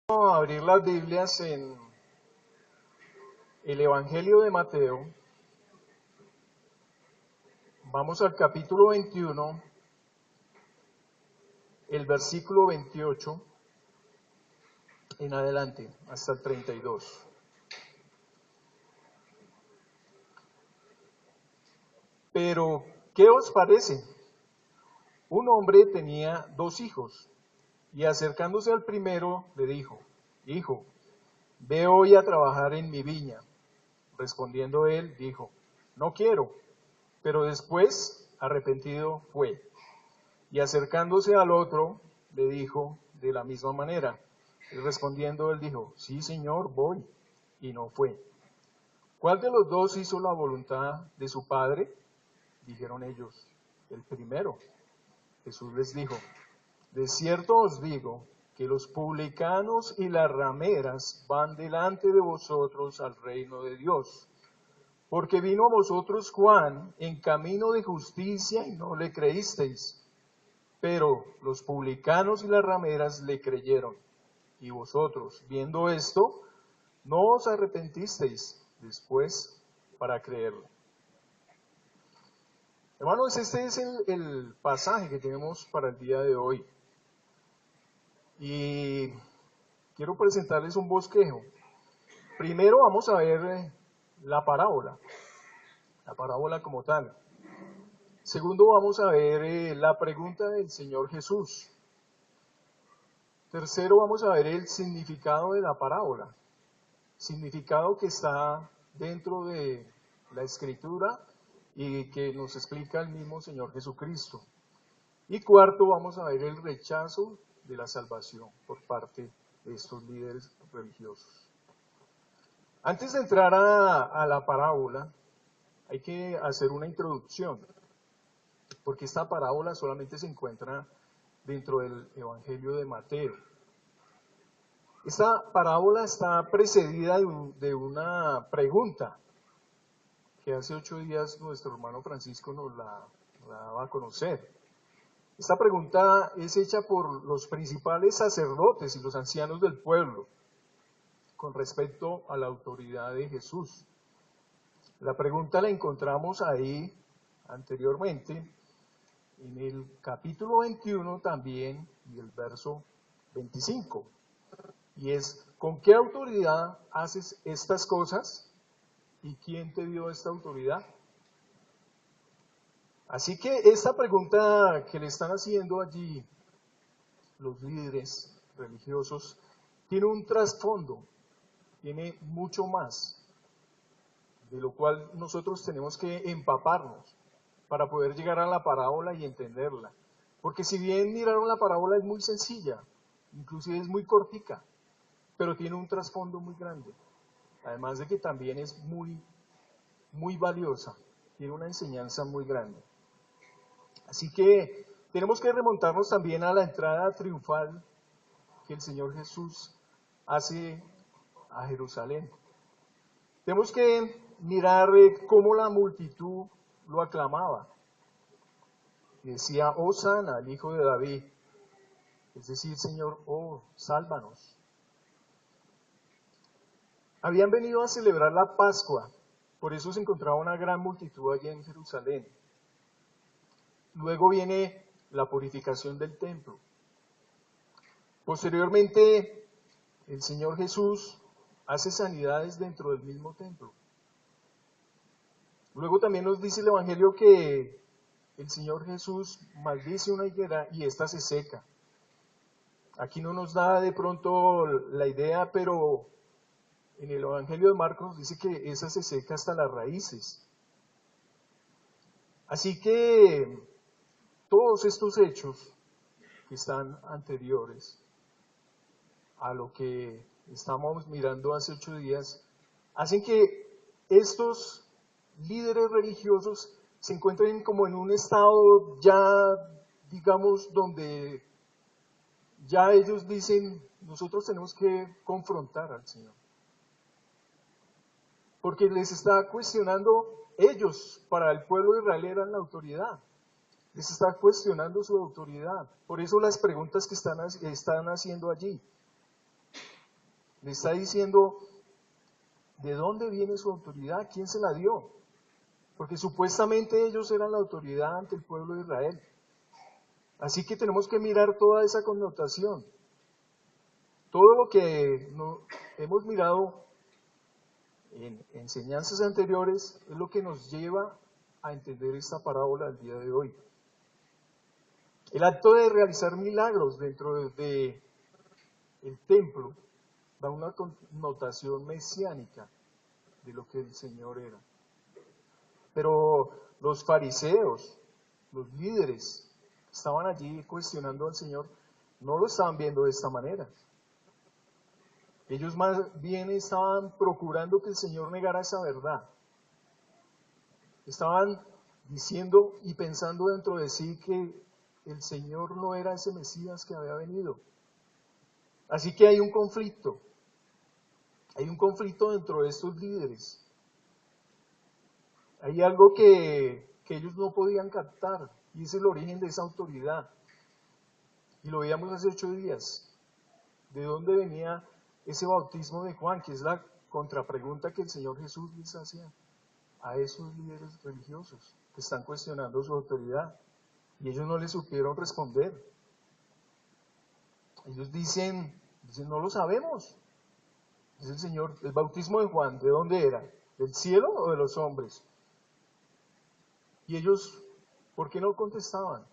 Vamos a abrir las Biblias en el Evangelio de Mateo. Vamos al capítulo 21, el versículo 28 en adelante, hasta el 32. Pero, ¿qué os parece? Un hombre tenía 2 hijos, y acercándose al primero le dijo: Hijo, ve hoy a trabajar en mi viña. Respondiendo él, dijo: No quiero. Pero después, arrepentido, fue. Y acercándose al otro, le dijo de la misma manera. Y respondiendo él dijo: Sí, Señor, voy. Y no fue. ¿Cuál de los dos hizo la voluntad de su padre? Dijeron ellos: El primero. Jesús les dijo: De cierto os digo que los publicanos y las rameras van delante de vosotros al reino de Dios. Porque vino a vosotros Juan en camino de justicia y no le creísteis. Pero los publicanos y las rameras le creyeron. Y vosotros, viendo esto, no os arrepentisteis después para creerlo. Hermanos, este es el pasaje que tenemos para el día de hoy. Y quiero presentarles un bosquejo. Primero vamos a ver la parábola como tal. Segundo, vamos a ver la pregunta del Señor Jesús. Tercero, vamos a ver el significado de la parábola, significado que está dentro de la Escritura y que nos explica el mismo Señor Jesucristo. Y cuarto, vamos a ver el rechazo de la salvación por parte de estos líderes religiosos. Antes de entrar a la parábola, hay que hacer una introducción, porque esta parábola solamente se encuentra dentro del Evangelio de Mateo. Esta parábola está precedida de una pregunta que hace 8 días nuestro hermano Francisco nos la daba a conocer. Esta pregunta es hecha por los principales sacerdotes y los ancianos del pueblo con respecto a la autoridad de Jesús. La pregunta la encontramos ahí anteriormente en el capítulo 21 también y el verso 25. Y es: ¿con qué autoridad haces estas cosas? ¿Y quién te dio esta autoridad? Así que esta pregunta que le están haciendo allí los líderes religiosos tiene un trasfondo, tiene mucho más, de lo cual nosotros tenemos que empaparnos para poder llegar a la parábola y entenderla. Porque si bien miraron la parábola es muy sencilla, inclusive es muy cortica, pero tiene un trasfondo muy grande. Además de que también es muy valiosa, tiene una enseñanza muy grande. Así que tenemos que remontarnos también a la entrada triunfal que el Señor Jesús hace a Jerusalén. Tenemos que mirar cómo la multitud lo aclamaba. Decía: Hosana, al Hijo de David. Es decir, Señor, oh, sálvanos. Habían venido a celebrar la Pascua, por eso se encontraba una gran multitud allí en Jerusalén. Luego viene la purificación del templo. Posteriormente, el Señor Jesús hace sanidades dentro del mismo templo. Luego también nos dice el Evangelio que el Señor Jesús maldice una higuera y ésta se seca. Aquí no nos da de pronto la idea, pero en el Evangelio de Marcos dice que esa se seca hasta las raíces. Así que todos estos hechos que están anteriores a lo que estamos mirando hace 8 días, hacen que estos líderes religiosos se encuentren como en un estado ya, digamos, donde ya ellos dicen: nosotros tenemos que confrontar al Señor. Porque les está cuestionando, ellos para el pueblo de Israel eran la autoridad. Les está cuestionando su autoridad. Por eso las preguntas que están haciendo allí. le está diciendo de dónde viene su autoridad, quién se la dio. Porque supuestamente ellos eran la autoridad ante el pueblo de Israel. Así que tenemos que mirar toda esa connotación. Todo lo que hemos mirado en enseñanzas anteriores es lo que nos lleva a entender esta parábola del día de hoy. El acto de realizar milagros dentro del templo da una connotación mesiánica de lo que el Señor era. Pero los fariseos, los líderes, estaban allí cuestionando al Señor, no lo estaban viendo de esta manera. Ellos más bien estaban procurando que el Señor negara esa verdad. Estaban diciendo y pensando dentro de sí que el Señor no era ese Mesías que había venido. Así que hay un conflicto dentro de estos líderes. Hay algo que ellos no podían captar, y es el origen de esa autoridad. Y lo veíamos hace 8 días. ¿De dónde venía ese bautismo de Juan? Que es la contrapregunta que el Señor Jesús les hacía a esos líderes religiosos que están cuestionando su autoridad. Y ellos no le supieron responder. Ellos dicen, no lo sabemos. Dice el Señor, el bautismo de Juan, ¿de dónde era? ¿Del cielo o de los hombres? Y ellos, ¿por qué no contestaban?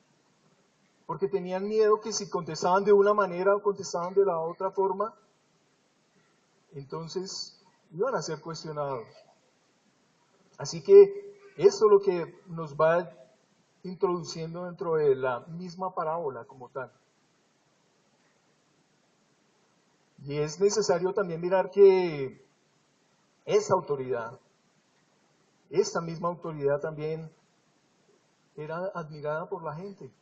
Porque tenían miedo que si contestaban de una manera o contestaban de la otra forma, entonces iban a ser cuestionados. Así que esto es lo que nos va introduciendo dentro de la misma parábola como tal. Y es necesario también mirar que esta autoridad, esta misma autoridad también era admirada por la gente.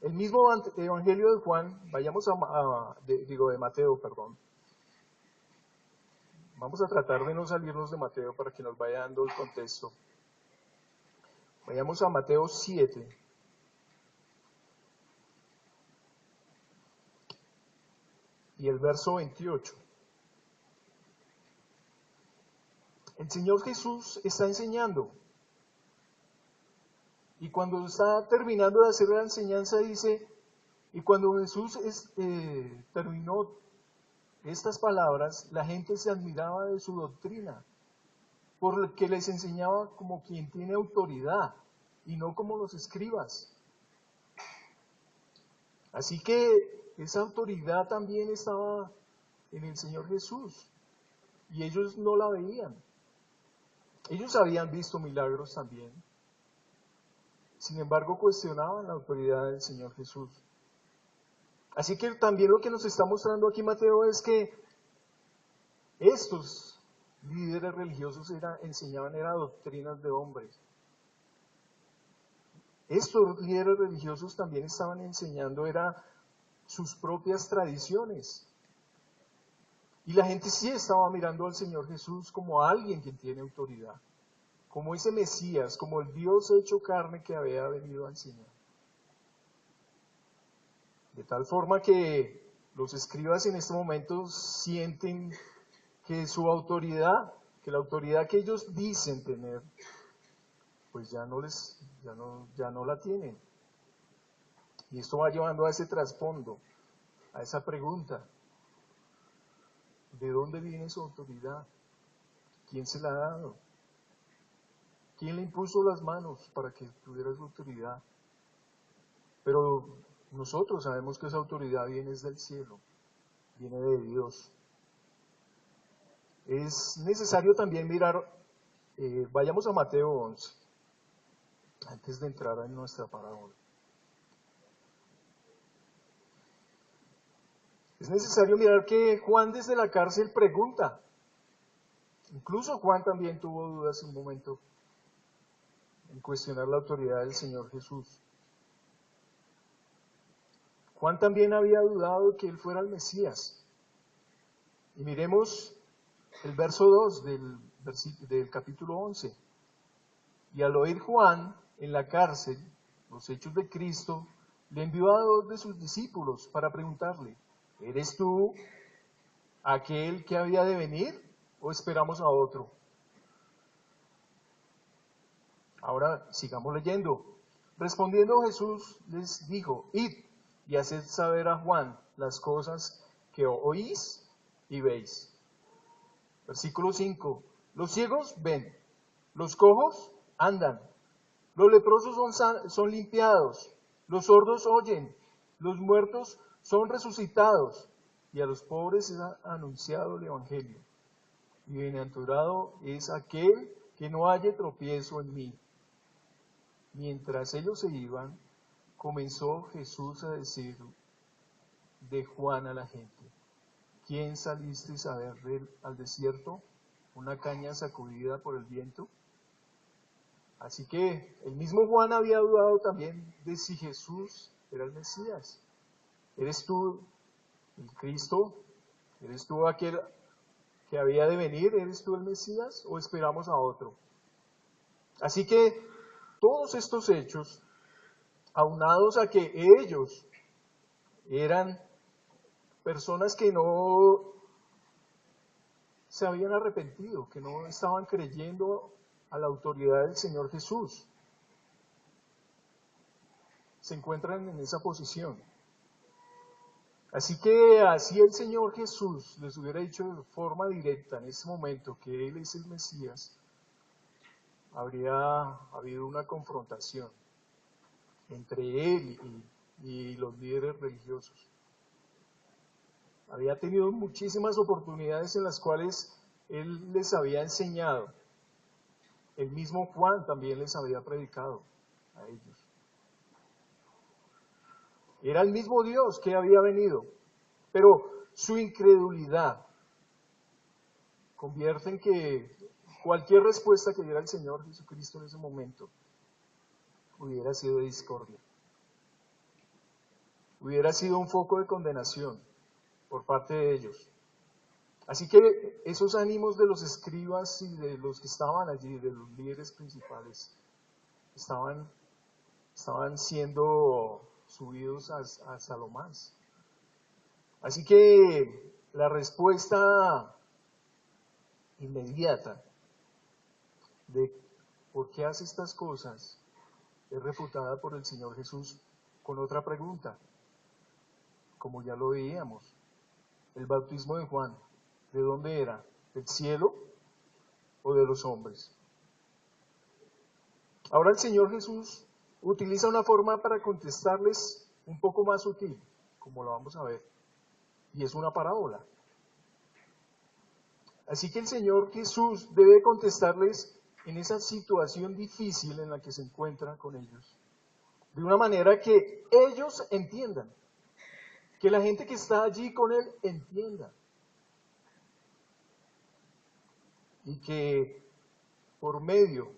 El mismo Evangelio de Juan, vayamos de Mateo, perdón. Vamos a tratar de no salirnos de Mateo para que nos vaya dando el contexto. Vayamos a Mateo 7. Y el verso 28. El Señor Jesús está enseñando. Y cuando está terminando de hacer la enseñanza dice, y cuando Jesús terminó estas palabras, la gente se admiraba de su doctrina, porque les enseñaba como quien tiene autoridad y no como los escribas. Así que esa autoridad también estaba en el Señor Jesús y ellos no la veían. Ellos habían visto milagros también. Sin embargo, cuestionaban la autoridad del Señor Jesús. Así que también lo que nos está mostrando aquí Mateo es que estos líderes religiosos enseñaban doctrinas de hombres. Estos líderes religiosos también estaban enseñando sus propias tradiciones. Y la gente sí estaba mirando al Señor Jesús como alguien que tiene autoridad, como ese Mesías, como el Dios hecho carne que había venido a enseñar. De tal forma que los escribas en este momento sienten que su autoridad, que la autoridad que ellos dicen tener, pues ya no la tienen. Y esto va llevando a ese trasfondo, a esa pregunta: ¿de dónde viene su autoridad? ¿Quién se la ha dado? ¿Quién le impuso las manos para que tuviera su autoridad? Pero nosotros sabemos que esa autoridad viene del cielo, viene de Dios. Es necesario también mirar, vayamos a Mateo 11, antes de entrar en nuestra parábola. Es necesario mirar que Juan desde la cárcel pregunta. Incluso Juan también tuvo dudas en un momento en cuestionar la autoridad del Señor Jesús. Juan también había dudado que él fuera el Mesías. Y miremos el verso 2 del capítulo 11. Y al oír Juan en la cárcel los hechos de Cristo, le envió a 2 de sus discípulos para preguntarle: ¿eres tú aquel que había de venir o esperamos a otro? Ahora sigamos leyendo. Respondiendo Jesús les dijo, id y haced saber a Juan las cosas que oís y veis. Versículo 5. Los ciegos ven, los cojos andan, los leprosos son limpiados, los sordos oyen, los muertos son resucitados, y a los pobres es anunciado el Evangelio. Y bienaventurado es aquel que no halle tropiezo en mí. Mientras ellos se iban, comenzó Jesús a decir de Juan a la gente, ¿quién salisteis a ver al desierto? ¿Una caña sacudida por el viento? Así que el mismo Juan había dudado también de si Jesús era el Mesías. ¿Eres tú el Cristo? ¿Eres tú aquel que había de venir? ¿Eres tú el Mesías o esperamos a otro? Así que todos estos hechos, aunados a que ellos eran personas que no se habían arrepentido, que no estaban creyendo a la autoridad del Señor Jesús, se encuentran en esa posición. Así que así el Señor Jesús les hubiera dicho de forma directa en ese momento que Él es el Mesías, habría habido una confrontación entre Él y los líderes religiosos. Había tenido muchísimas oportunidades en las cuales Él les había enseñado. El mismo Juan también les había predicado a ellos. Era el mismo Dios que había venido, pero su incredulidad convierte en que cualquier respuesta que diera el Señor Jesucristo en ese momento hubiera sido de discordia. Hubiera sido un foco de condenación por parte de ellos. Así que esos ánimos de los escribas y de los que estaban allí, de los líderes principales, estaban siendo subidos hasta lo más. Así que la respuesta inmediata de por qué hace estas cosas es refutada por el Señor Jesús con otra pregunta, como ya lo veíamos. El bautismo de Juan, ¿de dónde era? ¿Del cielo o de los hombres? Ahora el Señor Jesús utiliza una forma para contestarles un poco más sutil, como lo vamos a ver, y es una parábola. Así que el Señor Jesús debe contestarles en esa situación difícil en la que se encuentra con ellos, de una manera que ellos entiendan, que la gente que está allí con Él entienda, y que por medio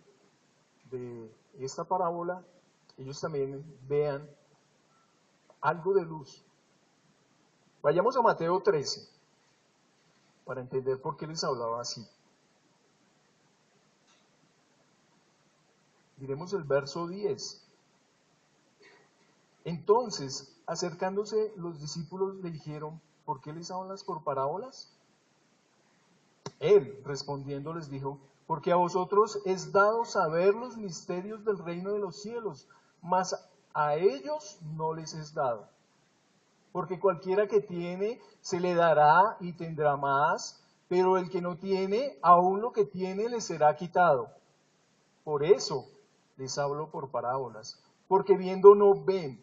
de esta parábola ellos también vean algo de luz. Vayamos a Mateo 13 para entender por qué les hablaba así. Diremos el verso 10. Entonces, acercándose los discípulos le dijeron, ¿por qué les hablas por parábolas? Él, respondiendo, les dijo, porque a vosotros es dado saber los misterios del reino de los cielos, mas a ellos no les es dado. Porque cualquiera que tiene, se le dará y tendrá más, pero el que no tiene, aún lo que tiene le será quitado. Por eso les hablo por parábolas, porque viendo no ven,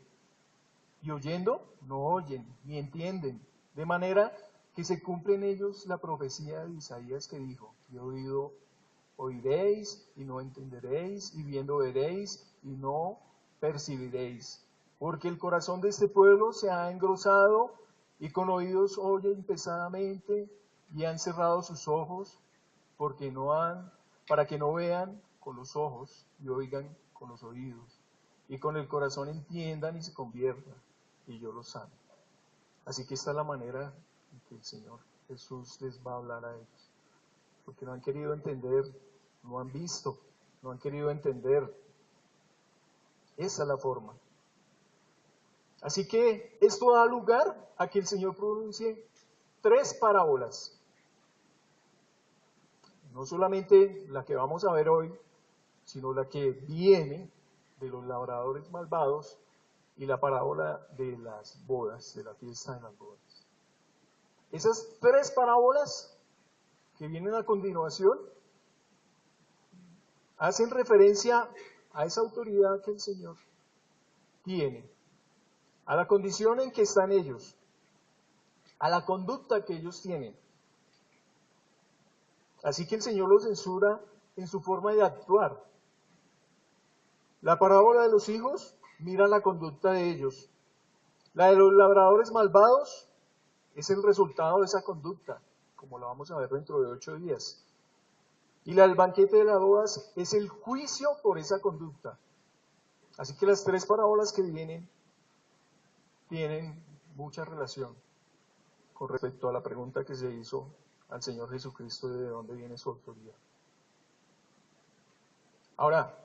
y oyendo no oyen, ni entienden, de manera que se cumple en ellos la profecía de Isaías que dijo, y oído oiréis y no entenderéis, y viendo veréis y no percibiréis. Porque el corazón de este pueblo se ha engrosado y con oídos oyen pesadamente y han cerrado sus ojos para que no vean con los ojos y oigan con los oídos y con el corazón entiendan y se conviertan y yo los sane. Así que esta es la manera en que el Señor Jesús les va a hablar a ellos. Porque no han querido entender, no han visto, no han querido entender. Esa es la forma. Así que esto da lugar a que el Señor pronuncie 3 parábolas. No solamente la que vamos a ver hoy, sino la que viene de los labradores malvados y la parábola de las bodas, de la fiesta de las bodas. Esas 3 parábolas que vienen a continuación hacen referencia a esa autoridad que el Señor tiene, a la condición en que están ellos, a la conducta que ellos tienen. Así que el Señor los censura en su forma de actuar. La parábola de los hijos mira la conducta de ellos. La de los labradores malvados es el resultado de esa conducta, como la vamos a ver dentro de 8 días. Y la del banquete de las bodas es el juicio por esa conducta. Así que las 3 parábolas que vienen tienen mucha relación con respecto a la pregunta que se hizo al Señor Jesucristo de dónde viene su autoridad. Ahora,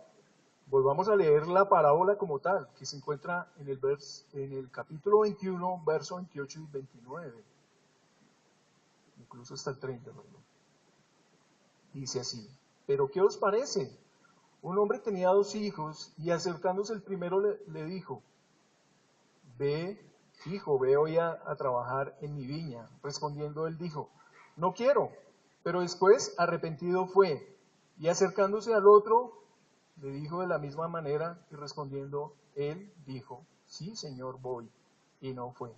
volvamos a leer la parábola como tal, que se encuentra en el capítulo 21, verso 28 y 29, incluso hasta el 30, perdón. Dice así: ¿pero qué os parece? Un hombre tenía 2 hijos y acercándose el primero le dijo: ve, hijo, ve hoy a trabajar en mi viña. Respondiendo él dijo: no quiero. Pero después arrepentido fue, y acercándose al otro le dijo de la misma manera, y respondiendo él dijo: sí, Señor, voy. Y no fue.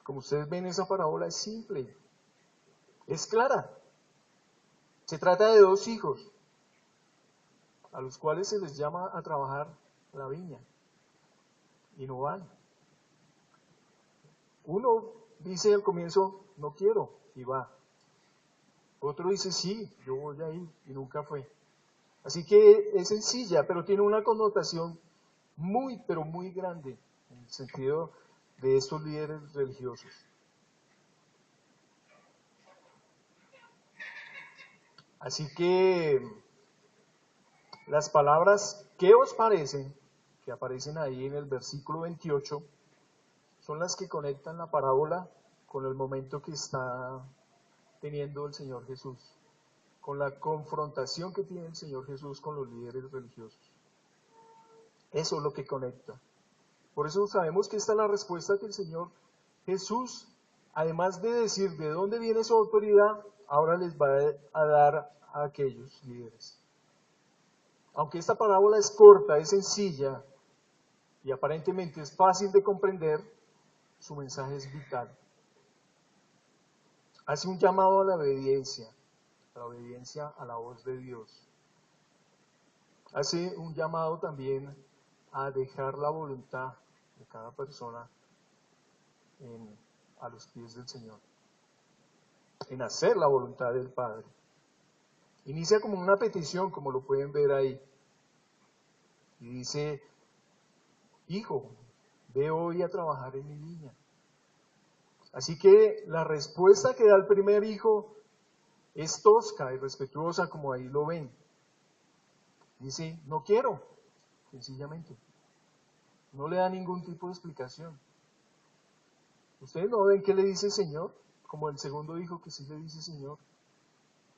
Como ustedes ven, esa parábola es simple, es clara. Se trata de 2 hijos a los cuales se les llama a trabajar la viña y no van. Uno dice al comienzo: no quiero, y va. Otro dice: sí, yo voy a ir, y nunca fue. Así que es sencilla, pero tiene una connotación muy, pero muy grande en el sentido de estos líderes religiosos. Así que las palabras ¿qué os parecen?, que aparecen ahí en el versículo 28, son las que conectan la parábola con el momento que está teniendo el Señor Jesús, con la confrontación que tiene el Señor Jesús con los líderes religiosos. Eso es lo que conecta. Por eso sabemos que esta es la respuesta que el Señor Jesús, además de decir de dónde viene su autoridad, ahora les va a dar a aquellos líderes. Aunque esta parábola es corta, es sencilla y aparentemente es fácil de comprender, su mensaje es vital. Hace un llamado a la obediencia a la voz de Dios. Hace un llamado también a dejar la voluntad de cada persona a los pies del Señor, en hacer la voluntad del Padre. Inicia como una petición, como lo pueden ver ahí, y dice: hijo, ve hoy a trabajar en mi viña. Así que la respuesta que da el primer hijo es tosca y respetuosa, como ahí lo ven. Dice: no quiero, sencillamente. No le da ningún tipo de explicación. ¿Ustedes no ven qué le dice el Señor? Como el segundo hijo, que sí le dice Señor.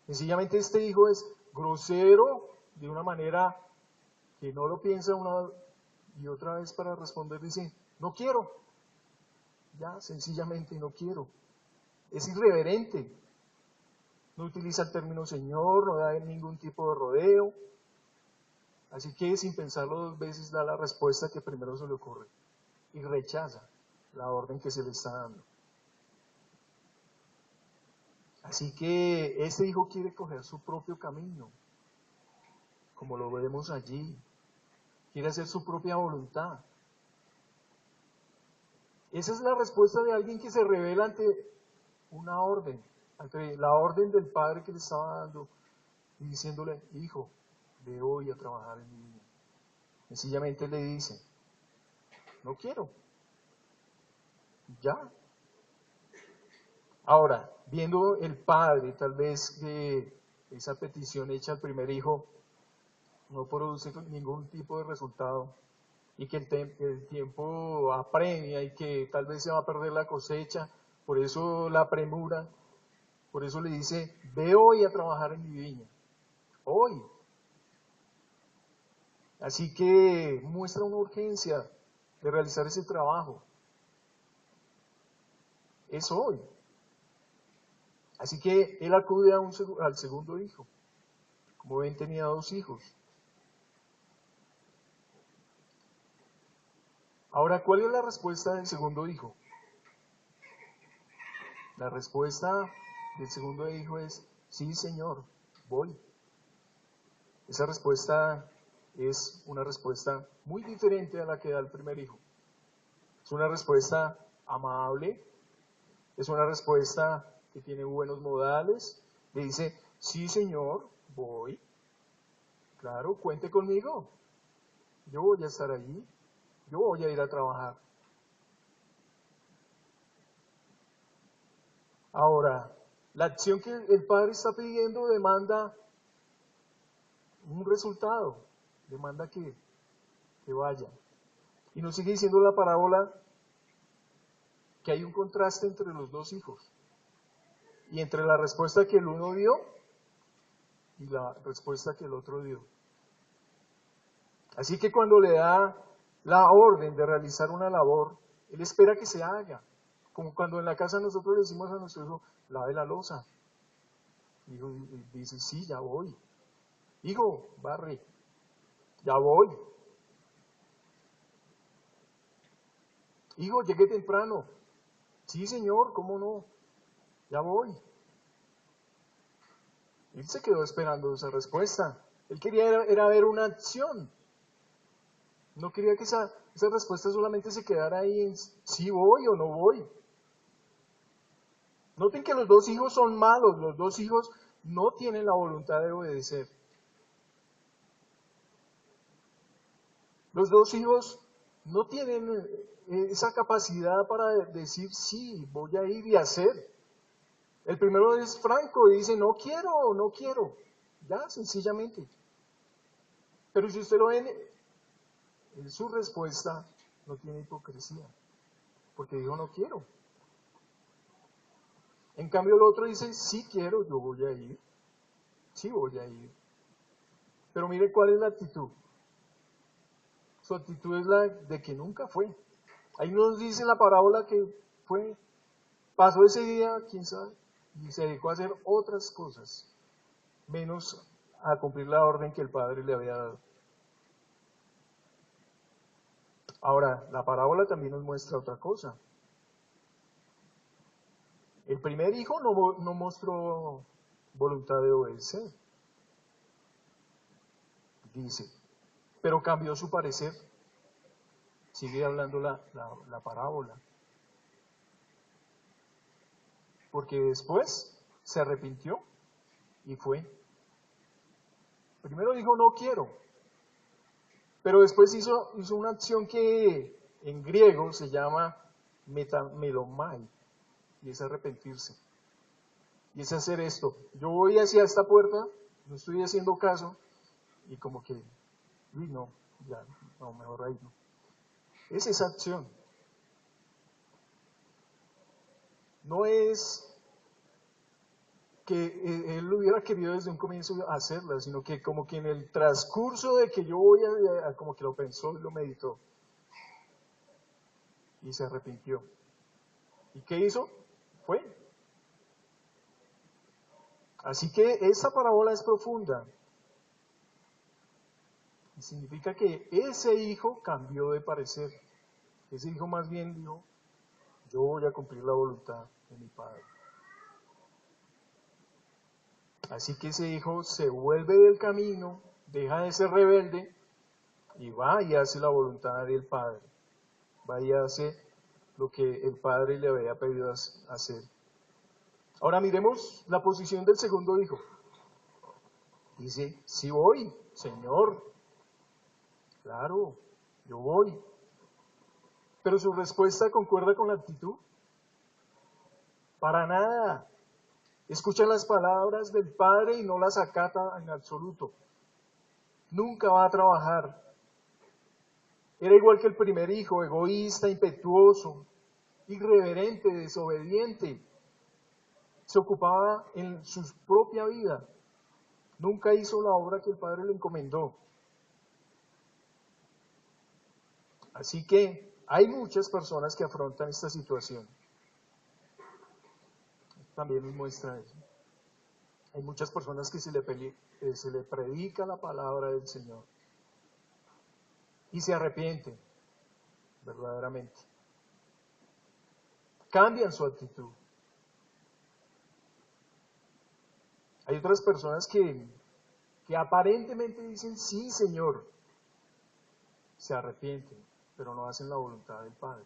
Sencillamente este hijo es grosero de una manera que no lo piensa una y otra vez para responder. Dice: no quiero. Ya, sencillamente no quiero. Es irreverente. No utiliza el término Señor, no da ningún tipo de rodeo. Así que sin pensarlo 2 veces da la respuesta que primero se le ocurre y rechaza la orden que se le está dando. Así que este hijo quiere coger su propio camino, como lo vemos allí. Quiere hacer su propia voluntad. Esa es la respuesta de alguien que se revela ante una orden, ante la orden del Padre que le estaba dando y diciéndole: hijo, ve hoy a trabajar en mi viña. Sencillamente le dice: no quiero. Ya. Ahora, viendo el Padre, tal vez que esa petición hecha al primer hijo no produce ningún tipo de resultado y que el tiempo apremia y que tal vez se va a perder la cosecha, por eso la premura, por eso le dice, ve hoy a trabajar en mi viña, hoy. Así que muestra una urgencia de realizar ese trabajo. Es hoy. Así que él acude al segundo hijo. Como ven, tenía 2 hijos. Ahora, ¿cuál es la respuesta del segundo hijo? La respuesta del segundo hijo es, sí, Señor, voy. Esa respuesta es una respuesta muy diferente a la que da el primer hijo. Es una respuesta amable, es una respuesta que tiene buenos modales. Le dice, sí, Señor, voy. Claro, cuente conmigo. Yo voy a estar allí. Yo voy a ir a trabajar. Ahora, la acción que el padre está pidiendo demanda un resultado, demanda que vaya. Y nos sigue diciendo la parábola que hay un contraste entre los 2 hijos y entre la respuesta que el uno dio y la respuesta que el otro dio. Así que cuando le da la orden de realizar una labor, él espera que se haga. Como cuando en la casa nosotros le decimos a nuestro hijo, lave la loza. Y hijo dice, sí, ya voy. Hijo, barre, ya voy. Hijo, llegué temprano. Sí, señor, ¿cómo no? Ya voy. Él se quedó esperando esa respuesta. Él quería era ver una acción. No quería que esa respuesta solamente se quedara ahí en sí voy o no voy. Noten que los 2 hijos son malos, los 2 hijos no tienen la voluntad de obedecer. Los 2 hijos no tienen esa capacidad para decir sí, voy a ir y hacer. El primero es franco y dice no quiero, no quiero. Ya, sencillamente. Pero si usted lo ve, en su respuesta no tiene hipocresía, porque dijo no quiero. En cambio el otro dice, sí quiero, yo voy a ir, sí voy a ir. Pero mire cuál es la actitud. Su actitud es la de que nunca fue. Ahí nos dice la parábola que fue, pasó ese día, quién sabe, y se dedicó a hacer otras cosas, menos a cumplir la orden que el padre le había dado. Ahora, la parábola también nos muestra otra cosa. El primer hijo no mostró voluntad de obedecer, dice, pero cambió su parecer. Sigue hablando la parábola. Porque después se arrepintió y fue. Primero dijo no quiero, pero después hizo una acción que en griego se llama metamelomai, y es arrepentirse. Y es hacer esto. Yo voy hacia esta puerta, no estoy haciendo caso, y como que, uy, no, ya, no, mejor ahí no. Es esa acción. No es que él hubiera querido desde un comienzo hacerla, sino que como que en el transcurso de que yo voy como que lo pensó y lo meditó. Y se arrepintió. ¿Y qué hizo? Fue. Así que esta parábola es profunda. Y significa que ese hijo cambió de parecer. Ese hijo más bien dijo, yo voy a cumplir la voluntad de mi padre. Así que ese hijo se vuelve del camino, deja de ser rebelde y va y hace la voluntad del padre. Va y hace lo que el padre le había pedido hacer. Ahora miremos la posición del segundo hijo. Dice, sí voy, Señor. Claro, yo voy. Pero su respuesta concuerda con la actitud. Para nada. Escucha las palabras del Padre y no las acata en absoluto. Nunca va a trabajar. Era igual que el primer hijo, egoísta, impetuoso. irreverente, desobediente. Se ocupaba en su propia vida. Nunca hizo la obra que el Padre le encomendó. Así que hay muchas personas que afrontan esta situación. También nos muestra eso. Hay muchas personas que se le predica la palabra del Señor y se arrepienten verdaderamente. Cambian su actitud. Hay otras personas que aparentemente dicen, sí, Señor, se arrepienten, pero no hacen la voluntad del Padre.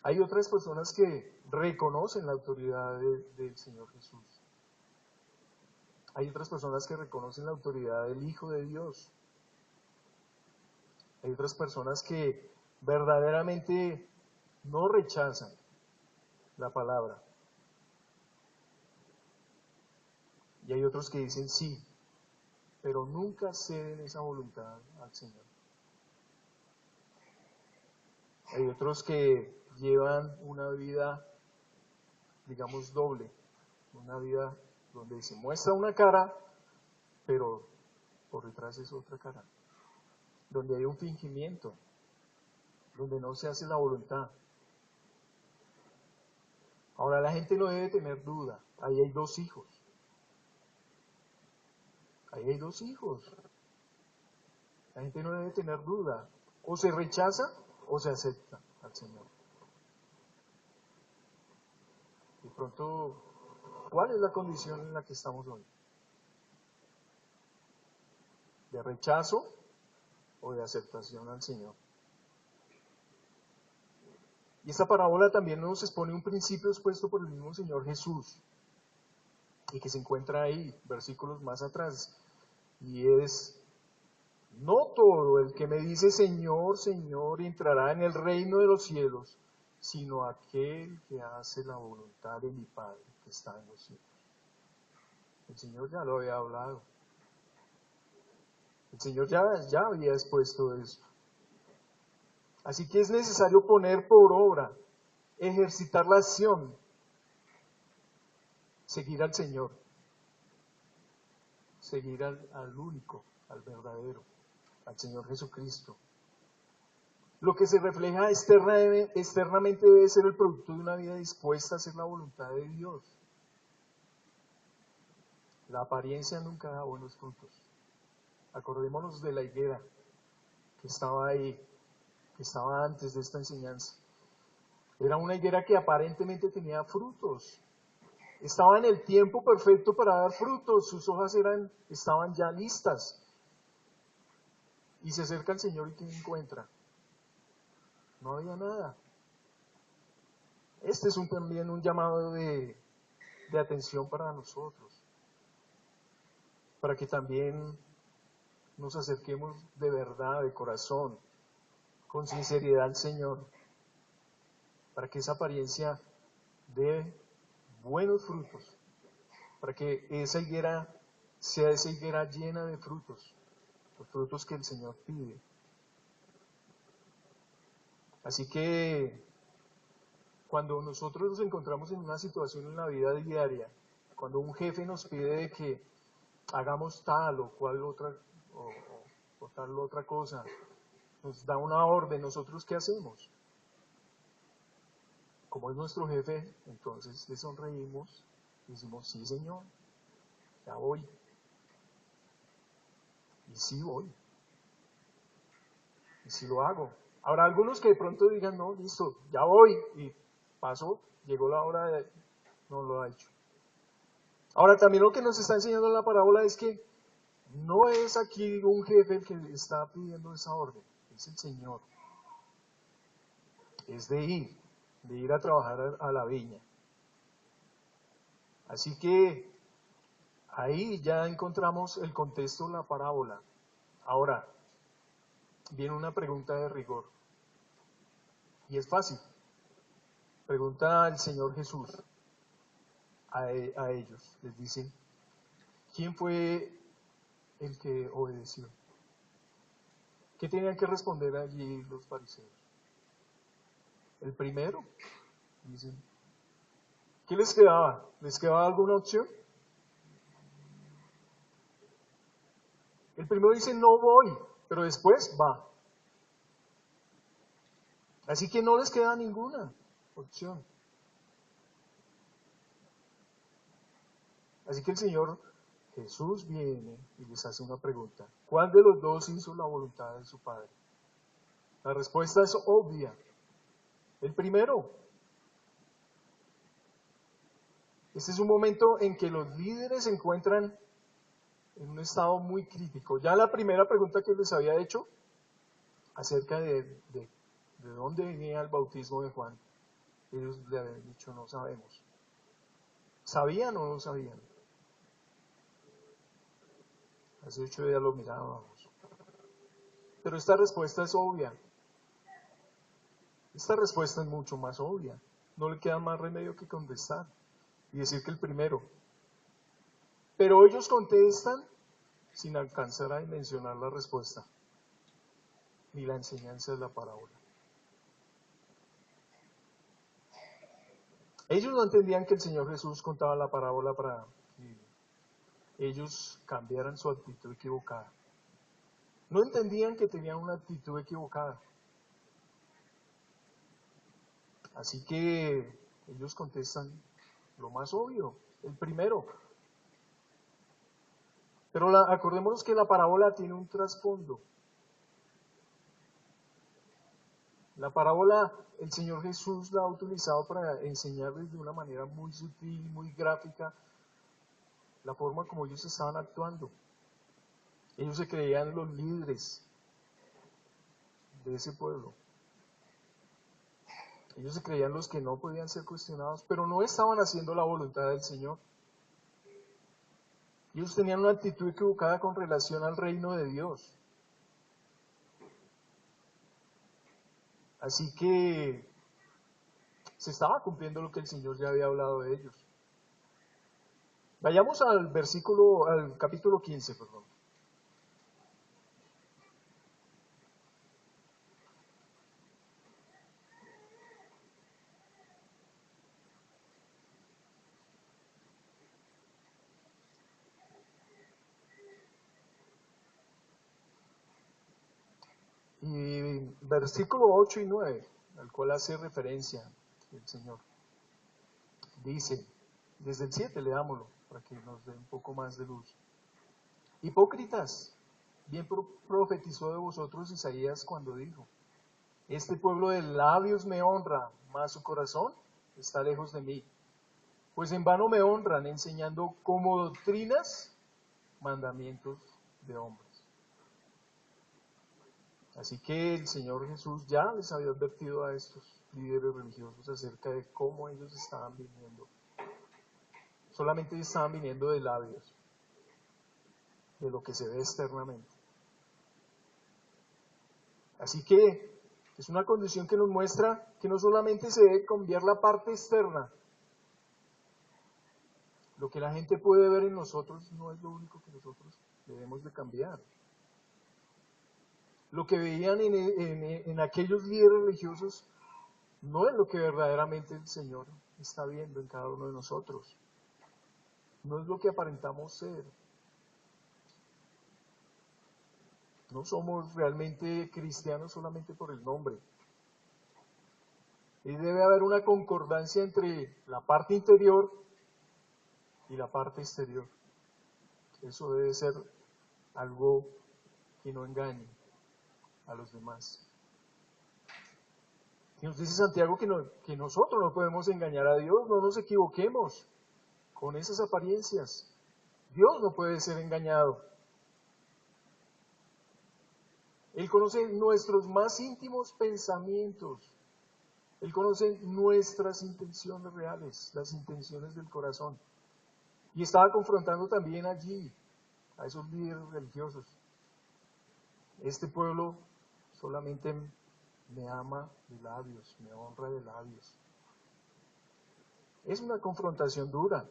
Hay otras personas que reconocen la autoridad del Señor Jesús. Hay otras personas que reconocen la autoridad del Hijo de Dios. Hay otras personas que verdaderamente no rechazan la palabra. Y hay otros que dicen sí, pero nunca ceden esa voluntad al Señor. Hay otros que llevan una vida, digamos, doble, una vida donde se muestra una cara, pero por detrás es otra cara, donde hay un fingimiento, donde no se hace la voluntad. Ahora la gente no debe tener duda, ahí hay dos hijos. Ahí hay dos hijos. La gente no debe tener duda. O se rechaza o se acepta al Señor. De pronto, ¿cuál es la condición en la que estamos hoy? ¿De rechazo o de aceptación al Señor? Y esta parábola también nos expone un principio expuesto por el mismo Señor Jesús y que se encuentra ahí, versículos más atrás, y es: no todo el que me dice Señor, Señor entrará en el reino de los cielos, sino aquel que hace la voluntad de mi Padre que está en los cielos. El Señor ya lo había hablado. El Señor ya había expuesto eso. Así que es necesario poner por obra, ejercitar la acción, seguir al Señor, seguir al único, al verdadero, al Señor Jesucristo. Lo que se refleja externamente debe ser el producto de una vida dispuesta a hacer la voluntad de Dios. La apariencia nunca da buenos frutos. Acordémonos de la higuera que estaba ahí, que estaba antes de esta enseñanza. Era una higuera que aparentemente tenía frutos. Estaba en el tiempo perfecto para dar frutos, sus hojas estaban ya listas. Y se acerca al Señor y ¿qué encuentra? No había nada. Este es también un llamado de atención para nosotros, para que también nos acerquemos de verdad, de corazón, con sinceridad al Señor, para que esa apariencia dé buenos frutos, para que esa higuera sea esa higuera llena de frutos, los frutos que el Señor pide. Así que cuando nosotros nos encontramos en una situación en la vida diaria, cuando un jefe nos pide que hagamos tal o cual otra o tal otra cosa, nos da una orden, ¿nosotros qué hacemos? Como es nuestro jefe, entonces le sonreímos y decimos, sí Señor, ya voy. Y sí voy. Y sí lo hago. Habrá algunos que de pronto digan, no, listo, ya voy. Y pasó, llegó la hora de... No lo ha hecho. Ahora también lo que nos está enseñando la parábola es que no es aquí un jefe el que le está pidiendo esa orden, es el Señor. Es de ir a trabajar a la viña. Así que ahí ya encontramos el contexto de la parábola. Ahora, viene una pregunta de rigor. Y es fácil. Pregunta al Señor Jesús a ellos. Les dice, ¿quién fue el que obedeció? ¿Qué tenían que responder allí los fariseos? El primero, dicen. ¿Qué les quedaba? ¿Les quedaba alguna opción? El primero dice, no voy, pero después va. Así que no les queda ninguna opción. Así que el Señor Jesús viene y les hace una pregunta. ¿Cuál de los dos hizo la voluntad de su Padre? La respuesta es obvia. El primero. Este es un momento en que los líderes se encuentran en un estado muy crítico. Ya la primera pregunta que les había hecho acerca de dónde venía el bautismo de Juan, ellos le habían dicho no sabemos. ¿Sabían o no sabían? Hace 8 días lo mirábamos. Pero esta respuesta es obvia. Esta respuesta es mucho más obvia. No le queda más remedio que contestar y decir que el primero. Pero ellos contestan sin alcanzar a dimensionar la respuesta ni la enseñanza de la parábola. Ellos no entendían que el Señor Jesús contaba la parábola para que ellos cambiaran su actitud equivocada. No entendían que tenían una actitud equivocada. Así que ellos contestan lo más obvio, el primero. Pero acordémonos que la parábola tiene un trasfondo. La parábola, el Señor Jesús la ha utilizado para enseñarles de una manera muy sutil, muy gráfica, la forma como ellos estaban actuando. Ellos se creían los líderes de ese pueblo. Ellos se creían los que no podían ser cuestionados, pero no estaban haciendo la voluntad del Señor. Ellos tenían una actitud equivocada con relación al reino de Dios. Así que se estaba cumpliendo lo que el Señor ya había hablado de ellos. Vayamos al capítulo 15, perdón. Y versículo 8 y 9, al cual hace referencia el Señor. Dice, desde el 7 leámoslo, para que nos dé un poco más de luz. Hipócritas, bien profetizó de vosotros Isaías cuando dijo, este pueblo de labios me honra, mas su corazón está lejos de mí. Pues en vano me honran, enseñando como doctrinas mandamientos de hombres. Así que el Señor Jesús ya les había advertido a estos líderes religiosos acerca de cómo ellos estaban viniendo. Solamente estaban viniendo de labios, de lo que se ve externamente. Así que es una condición que nos muestra que no solamente se debe cambiar la parte externa, lo que la gente puede ver en nosotros no es lo único que nosotros debemos de cambiar. Lo que veían en aquellos líderes religiosos no es lo que verdaderamente el Señor está viendo en cada uno de nosotros. No es lo que aparentamos ser. No somos realmente cristianos solamente por el nombre. Y debe haber una concordancia entre la parte interior y la parte exterior. Eso debe ser algo que no engañe a los demás. Y nos dice Santiago que nosotros no podemos engañar a Dios, no nos equivoquemos con esas apariencias. Dios no puede ser engañado. Él conoce nuestros más íntimos pensamientos. Él conoce nuestras intenciones reales, las intenciones del corazón. Y estaba confrontando también allí a esos líderes religiosos. Este pueblo solamente me ama de labios, me honra de labios. Es una confrontación dura.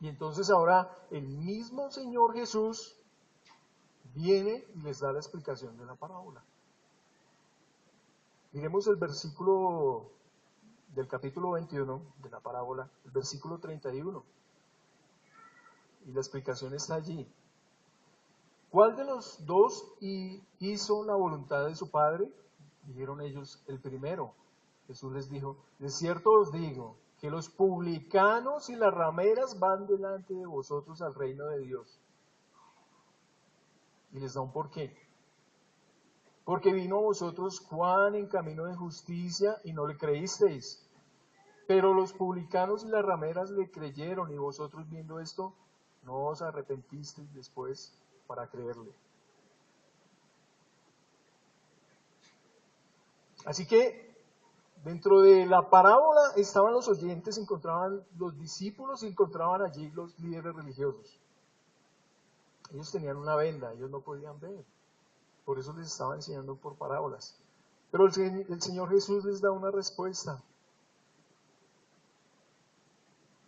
Y entonces ahora el mismo Señor Jesús viene y les da la explicación de la parábola. Miremos el versículo del capítulo 21 de la parábola, el versículo 31, y la explicación está allí. ¿Cuál de los dos hizo la voluntad de su padre? Dijeron ellos, el primero. Jesús les dijo, de cierto os digo, que los publicanos y las rameras van delante de vosotros al reino de Dios. Y les da un porqué. Porque vino a vosotros Juan en camino de justicia y no le creísteis. Pero los publicanos y las rameras le creyeron, y vosotros viendo esto, no os arrepentisteis después para creerle. Así que dentro de la parábola estaban los oyentes, se encontraban los discípulos, se encontraban allí los líderes religiosos. Ellos tenían una venda, ellos no podían ver. Por eso les estaba enseñando por parábolas. Pero el Señor Jesús les da una respuesta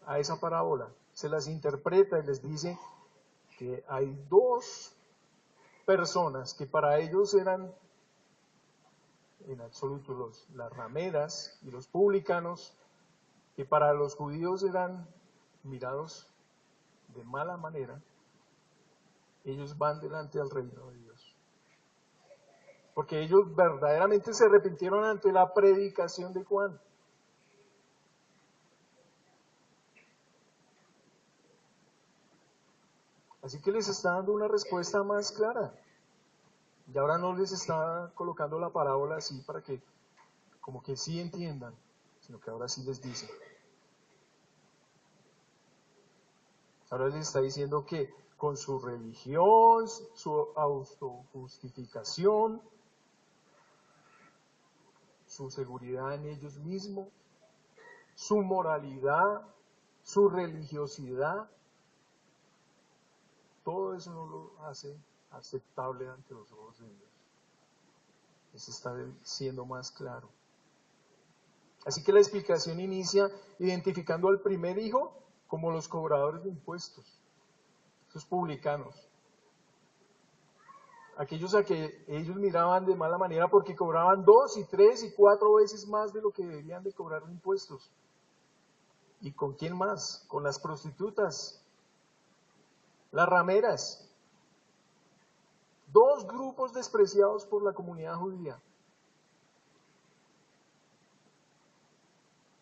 a esa parábola. Se las interpreta y les dice que hay dos personas que para ellos eran en absoluto las rameras y los publicanos, que para los judíos eran mirados de mala manera. Ellos van delante del reino de Dios. Porque ellos verdaderamente se arrepintieron ante la predicación de Juan. Así que les está dando una respuesta más clara. Y ahora no les está colocando la parábola así para que como que sí entiendan, sino que ahora sí les dice. Ahora les está diciendo que con su religión, su autojustificación, su seguridad en ellos mismos, su moralidad, su religiosidad, todo eso no lo hace aceptable ante los ojos de Dios. Eso está siendo más claro. Así que la explicación inicia identificando al primer hijo como los cobradores de impuestos, esos publicanos. Aquellos a que ellos miraban de mala manera porque cobraban 2 y 3 y 4 veces más de lo que deberían de cobrar de impuestos. ¿Y con quién más? Con las prostitutas, las rameras. Dos grupos despreciados por la comunidad judía.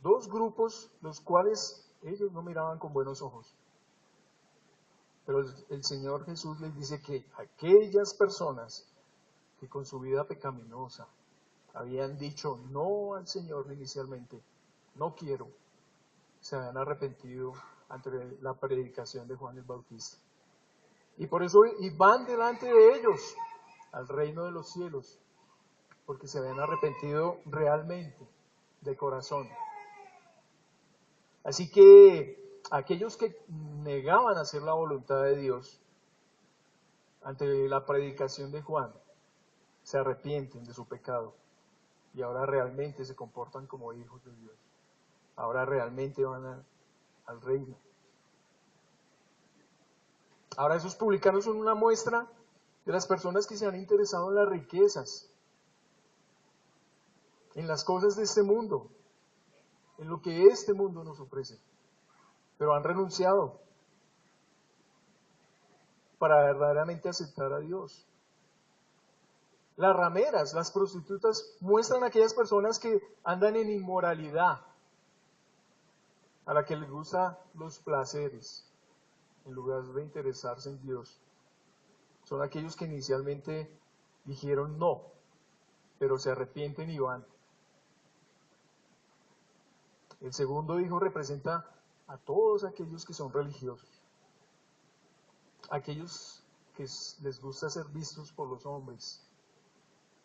Dos grupos los cuales ellos no miraban con buenos ojos. Pero el Señor Jesús les dice que aquellas personas que con su vida pecaminosa habían dicho no al Señor inicialmente, no quiero, se habían arrepentido ante la predicación de Juan el Bautista. Y por eso y van delante de ellos al reino de los cielos, porque se habían arrepentido realmente, de corazón. Así que aquellos que negaban hacer la voluntad de Dios ante la predicación de Juan, se arrepienten de su pecado y ahora realmente se comportan como hijos de Dios. Ahora realmente van al reino. Ahora esos publicanos son una muestra de las personas que se han interesado en las riquezas, en las cosas de este mundo, en lo que este mundo nos ofrece, pero han renunciado para verdaderamente aceptar a Dios. Las rameras, las prostitutas, muestran a aquellas personas que andan en inmoralidad, a la que les gustan los placeres, en lugar de interesarse en Dios. Son aquellos que inicialmente dijeron no, pero se arrepienten y van. El segundo hijo representa a todos aquellos que son religiosos, aquellos que les gusta ser vistos por los hombres,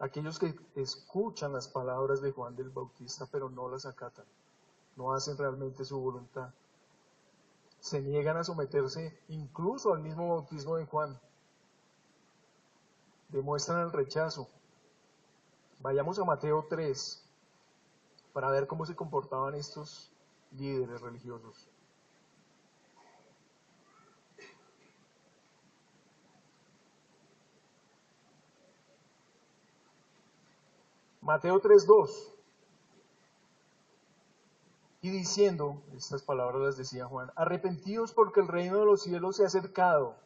aquellos que escuchan las palabras de Juan del Bautista pero no las acatan, no hacen realmente su voluntad. Se niegan a someterse incluso al mismo bautismo de Juan. Demuestran el rechazo. Vayamos a Mateo 3 para ver cómo se comportaban estos líderes religiosos. Mateo 3:2. Y diciendo, estas palabras las decía Juan, arrepentíos porque el reino de los cielos se ha acercado.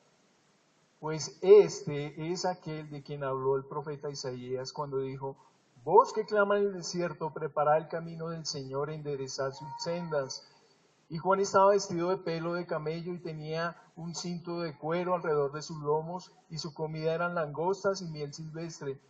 Pues este es aquel de quien habló el profeta Isaías cuando dijo, vos que claman en el desierto, preparad el camino del Señor, enderezad sus sendas. Y Juan estaba vestido de pelo de camello y tenía un cinto de cuero alrededor de sus lomos, y su comida eran langostas y miel silvestre.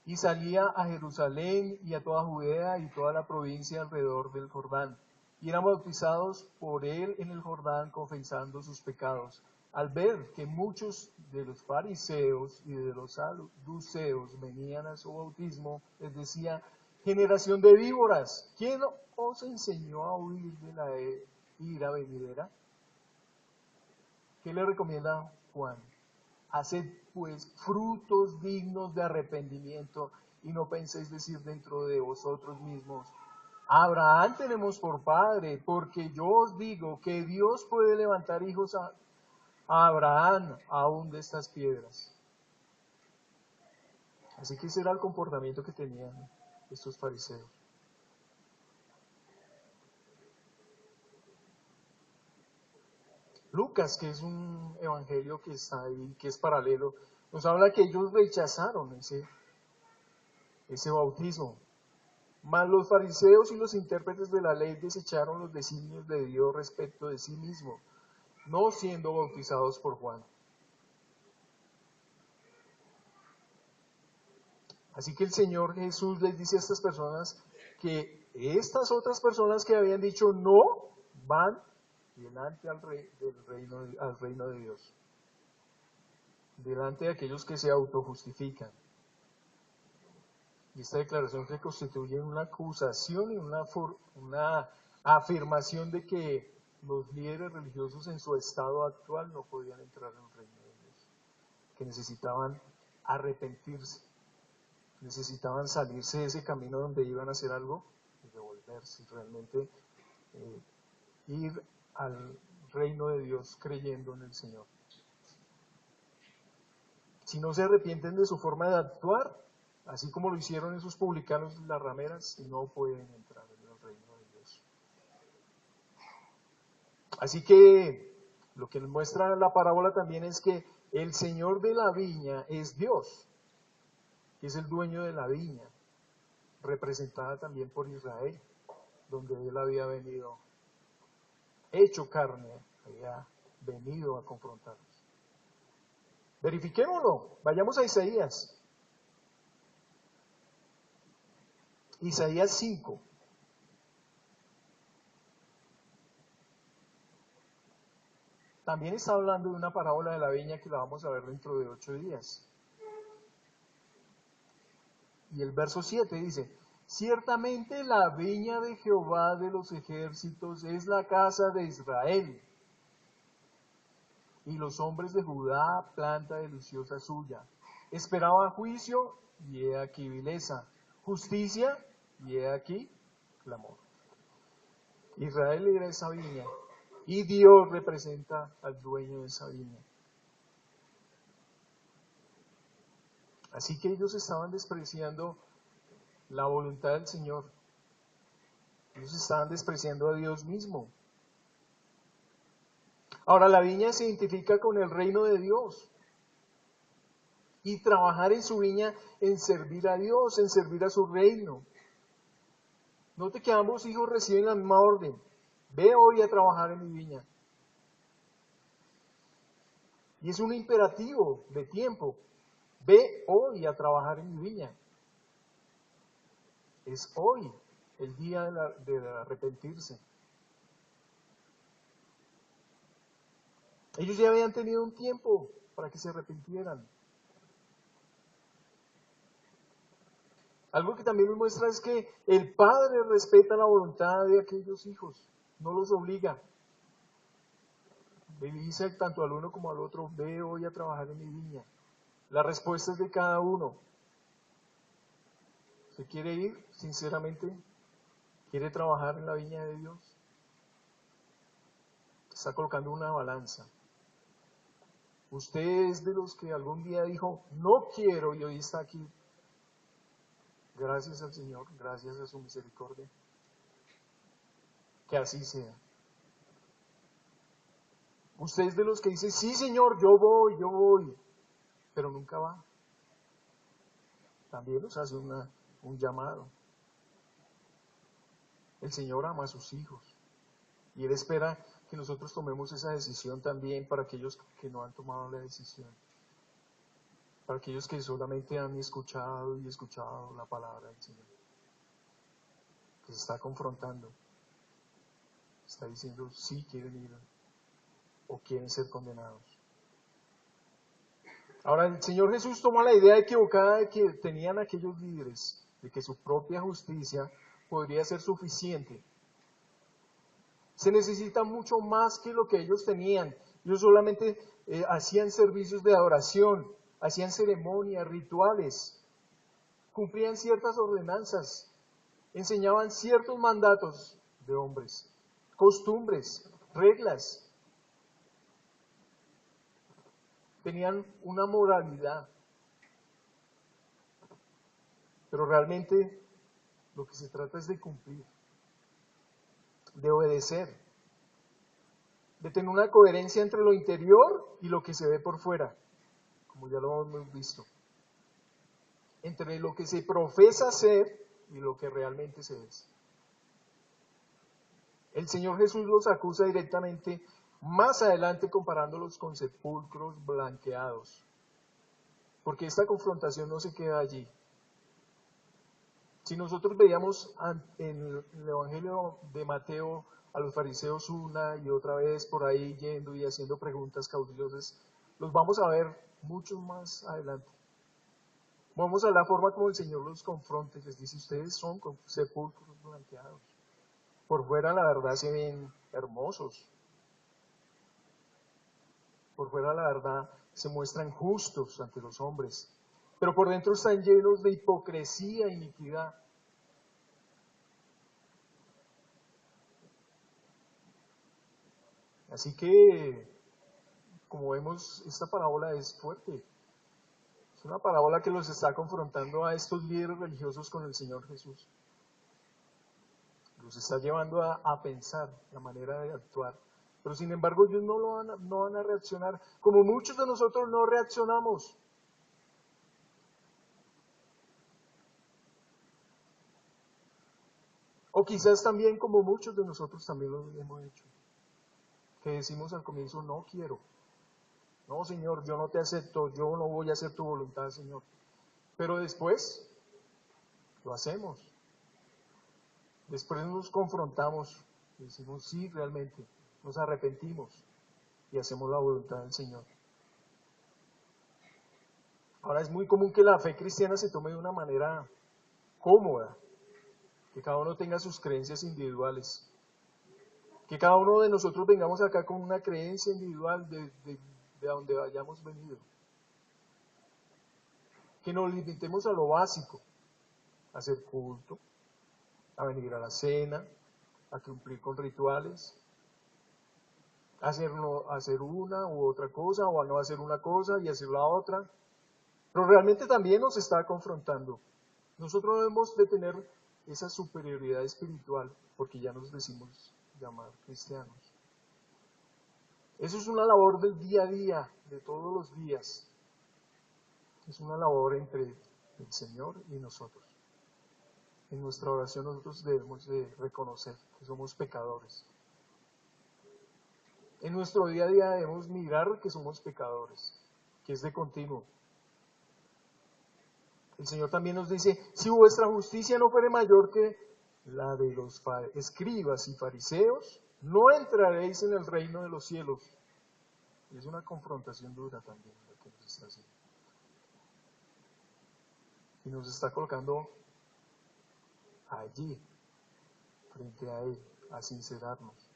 Y salía a Jerusalén y a toda Judea y toda la provincia alrededor del Jordán. Y eran bautizados por él en el Jordán, confesando sus pecados. Al ver que muchos de los fariseos y de los saduceos venían a su bautismo, les decía, generación de víboras, ¿quién os enseñó a huir de la ira venidera? ¿Qué le recomienda Juan? Haced pues frutos dignos de arrepentimiento y no penséis decir dentro de vosotros mismos, Abraham tenemos por padre, porque yo os digo que Dios puede levantar hijos a Abraham aún de estas piedras. Así que ese era el comportamiento que tenían estos fariseos. Lucas, que es un evangelio que está ahí, que es paralelo, nos habla que ellos rechazaron ese bautismo. Mas los fariseos y los intérpretes de la ley desecharon los designios de Dios respecto de sí mismo, no siendo bautizados por Juan. Así que el Señor Jesús les dice a estas personas que estas otras personas que habían dicho no van delante al reino de Dios, delante de aquellos que se autojustifican. Y esta declaración que constituye una acusación y una afirmación de que los líderes religiosos en su estado actual no podían entrar en el reino de Dios, que necesitaban arrepentirse, necesitaban salirse de ese camino donde iban a hacer algo y devolverse, realmente ir al reino de Dios creyendo en el Señor. Si no se arrepienten de su forma de actuar, así como lo hicieron esos publicanos de las rameras, no pueden entrar en el reino de Dios. Así que lo que nos muestra la parábola también es que el Señor de la viña es Dios, que es el dueño de la viña, representada también por Israel, donde Él había venido, hecho carne, había venido a confrontarnos. Verifiquémoslo, vayamos a Isaías. Isaías 5. También está hablando de una parábola de la viña que la vamos a ver dentro de 8 días. Y el verso 7 dice, ciertamente la viña de Jehová de los ejércitos es la casa de Israel, y los hombres de Judá planta deliciosa suya. Esperaba juicio, y he aquí vileza, justicia, y he aquí clamor. Israel era esa viña, y Dios representa al dueño de esa viña. Así que ellos estaban despreciando la voluntad del Señor. Ellos estaban despreciando a Dios mismo. Ahora, la viña se identifica con el reino de Dios. Y trabajar en su viña, en servir a Dios, en servir a su reino. Note que ambos hijos reciben la misma orden. Ve hoy a trabajar en mi viña. Y es un imperativo de tiempo. Ve hoy a trabajar en mi viña. Es hoy el día de arrepentirse. Ellos ya habían tenido un tiempo para que se arrepintieran. Algo que también nos muestra es que el padre respeta la voluntad de aquellos hijos, no los obliga. Le dice tanto al uno como al otro, ve hoy a trabajar en mi viña. La respuesta es de cada uno. ¿Se quiere ir, sinceramente? ¿Quiere trabajar en la viña de Dios? Está colocando una balanza. Usted es de los que algún día dijo, no quiero, y hoy está aquí Gracias al Señor, gracias a su misericordia. Que así sea. Usted es de los que dice, sí Señor, yo voy, pero nunca va. También nos hace un llamado. El Señor ama a sus hijos y Él espera que nosotros tomemos esa decisión también para aquellos que no han tomado la decisión. Para aquellos que solamente han escuchado y escuchado la palabra del Señor. Que se está confrontando. Está diciendo sí quieren ir o quieren ser condenados. Ahora el Señor Jesús toma la idea equivocada que tenían aquellos líderes, de que su propia justicia podría ser suficiente. Se necesita mucho más que lo que ellos tenían. Ellos solamente hacían servicios de adoración, hacían ceremonias, rituales, cumplían ciertas ordenanzas, enseñaban ciertos mandatos de hombres, costumbres, reglas. Tenían una moralidad, pero realmente lo que se trata es de cumplir, de obedecer, de tener una coherencia entre lo interior y lo que se ve por fuera, como ya lo hemos visto, entre lo que se profesa ser y lo que realmente se es. El Señor Jesús los acusa directamente más adelante comparándolos con sepulcros blanqueados, porque esta confrontación no se queda allí. Si nosotros veíamos en el Evangelio de Mateo a los fariseos una y otra vez por ahí yendo y haciendo preguntas cautelosas, los vamos a ver mucho más adelante. Vamos a la forma como el Señor los confronta y les dice, ustedes son sepulcros blanqueados. Por fuera la verdad se ven hermosos. Por fuera la verdad se muestran justos ante los hombres. Pero por dentro están llenos de hipocresía e iniquidad. Así que, como vemos, esta parábola es fuerte. Es una parábola que los está confrontando a estos líderes religiosos con el Señor Jesús. Los está llevando a pensar la manera de actuar. Pero sin embargo ellos no van a reaccionar como muchos de nosotros no reaccionamos. O quizás también como muchos de nosotros también lo hemos hecho. Que decimos al comienzo, no quiero. No, Señor, yo no te acepto, yo no voy a hacer tu voluntad, Señor. Pero después lo hacemos. Después nos confrontamos y decimos, sí, realmente, nos arrepentimos y hacemos la voluntad del Señor. Ahora es muy común que la fe cristiana se tome de una manera cómoda, que cada uno tenga sus creencias individuales, que cada uno de nosotros vengamos acá con una creencia individual de donde hayamos venido, que nos limitemos a lo básico, a hacer culto, a venir a la cena, a cumplir con rituales, a hacer una u otra cosa, o a no hacer una cosa y hacer la otra, pero realmente también nos está confrontando. Nosotros debemos de tener esa superioridad espiritual, porque ya nos decimos llamar cristianos. Eso es una labor del día a día, de todos los días. Es una labor entre el Señor y nosotros. En nuestra oración nosotros debemos de reconocer que somos pecadores. En nuestro día a día debemos mirar que somos pecadores, que es de continuo. El Señor también nos dice, si vuestra justicia no fuere mayor que la de los escribas y fariseos, no entraréis en el reino de los cielos. Y es una confrontación dura también lo que nos está haciendo. Y nos está colocando allí, frente a Él, a sincerarnos.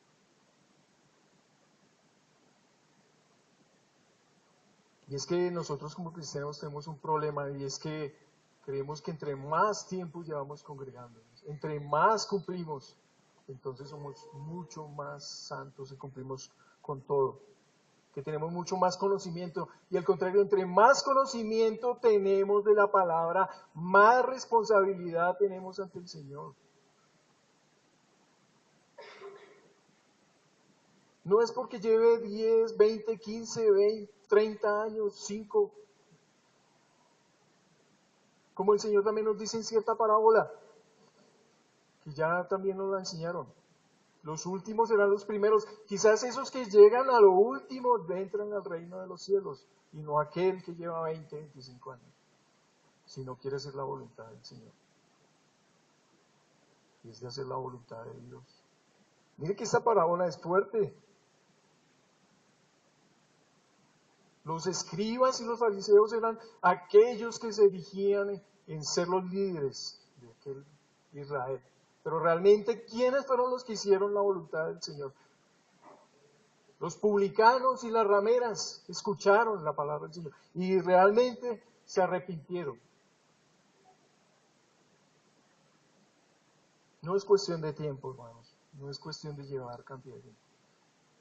Y es que nosotros como cristianos tenemos un problema y es que creemos que entre más tiempo llevamos congregándonos, entre más cumplimos, entonces somos mucho más santos y cumplimos con todo. que tenemos mucho más conocimiento. Y al contrario, entre más conocimiento tenemos de la palabra, más responsabilidad tenemos ante el Señor. No es porque lleve 10, 20, 15, 20, 30 años, 5, como el Señor también nos dice en cierta parábola, que ya también nos la enseñaron. Los últimos serán los primeros. Quizás esos que llegan a lo último entran al reino de los cielos, y no aquel que lleva 20, 25 años, si no quiere hacer la voluntad del Señor. Y es de hacer la voluntad de Dios. Mire que esta parábola es fuerte. Los escribas y los fariseos eran aquellos que se erigían en ser los líderes de aquel Israel. Pero realmente, ¿quiénes fueron los que hicieron la voluntad del Señor? Los publicanos y las rameras escucharon la palabra del Señor y realmente se arrepintieron. No es cuestión de tiempo, hermanos. No es cuestión de llevar cantidad de tiempo.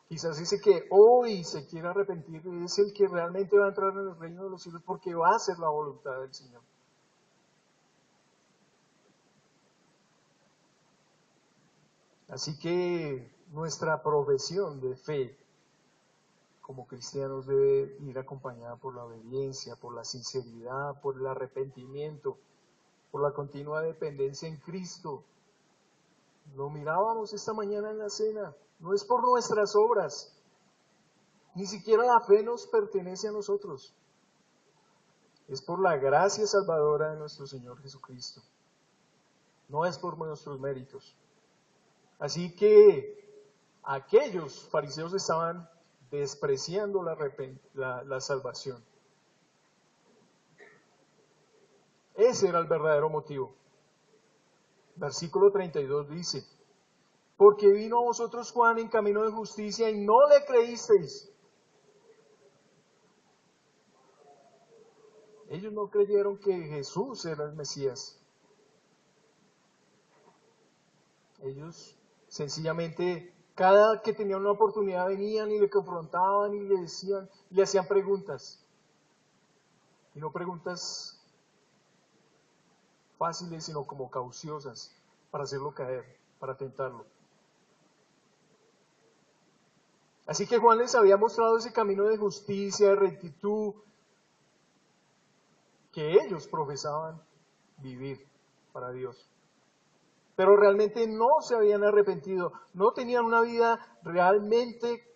Quizás ese que hoy se quiere arrepentir es el que realmente va a entrar en el reino de los cielos porque va a hacer la voluntad del Señor. Así que nuestra profesión de fe como cristianos debe ir acompañada por la obediencia, por la sinceridad, por el arrepentimiento, por la continua dependencia en Cristo. Lo mirábamos esta mañana en la cena. No es por nuestras obras. Ni siquiera la fe nos pertenece a nosotros. Es por la gracia salvadora de nuestro Señor Jesucristo. No es por nuestros méritos. Así que aquellos fariseos estaban despreciando la salvación. Ese era el verdadero motivo. Versículo 32 dice, porque vino a vosotros Juan en camino de justicia y no le creísteis. Ellos no creyeron que Jesús era el Mesías. Ellos sencillamente, cada que tenían una oportunidad venían y le confrontaban y le decían, le hacían preguntas. Y no preguntas fáciles, sino como cauciosas, para hacerlo caer, para tentarlo. Así que Juan les había mostrado ese camino de justicia, de rectitud, que ellos profesaban vivir para Dios. Pero realmente no se habían arrepentido, no tenían una vida realmente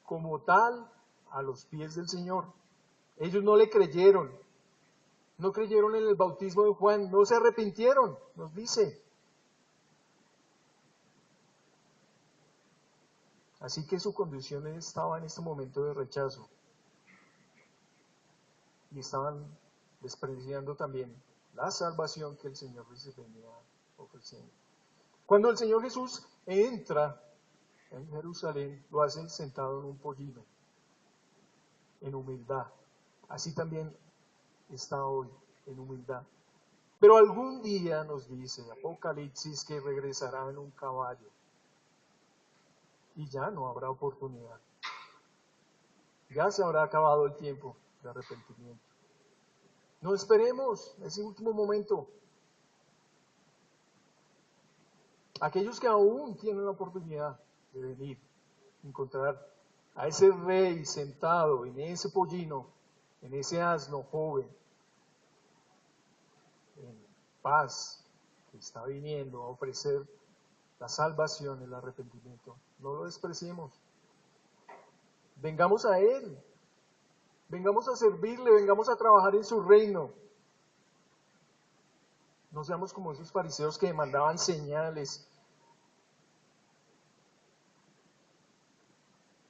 como tal a los pies del Señor. Ellos no le creyeron, no creyeron en el bautismo de Juan, no se arrepintieron, nos dice. Así que su condición estaba en este momento de rechazo. Y estaban despreciando también la salvación que el Señor les venía ofreciendo. Cuando el Señor Jesús entra en Jerusalén, lo hace sentado en un pollino, en humildad. Así también está hoy, en humildad. Pero algún día nos dice Apocalipsis que regresará en un caballo y ya no habrá oportunidad. Ya se habrá acabado el tiempo de arrepentimiento. No esperemos ese último momento. Aquellos que aún tienen la oportunidad de venir, encontrar a ese rey sentado en ese pollino, en ese asno joven, en paz, que está viniendo a ofrecer la salvación, el arrepentimiento. No lo despreciemos. Vengamos a Él, vengamos a servirle, vengamos a trabajar en su reino. No seamos como esos fariseos que demandaban señales.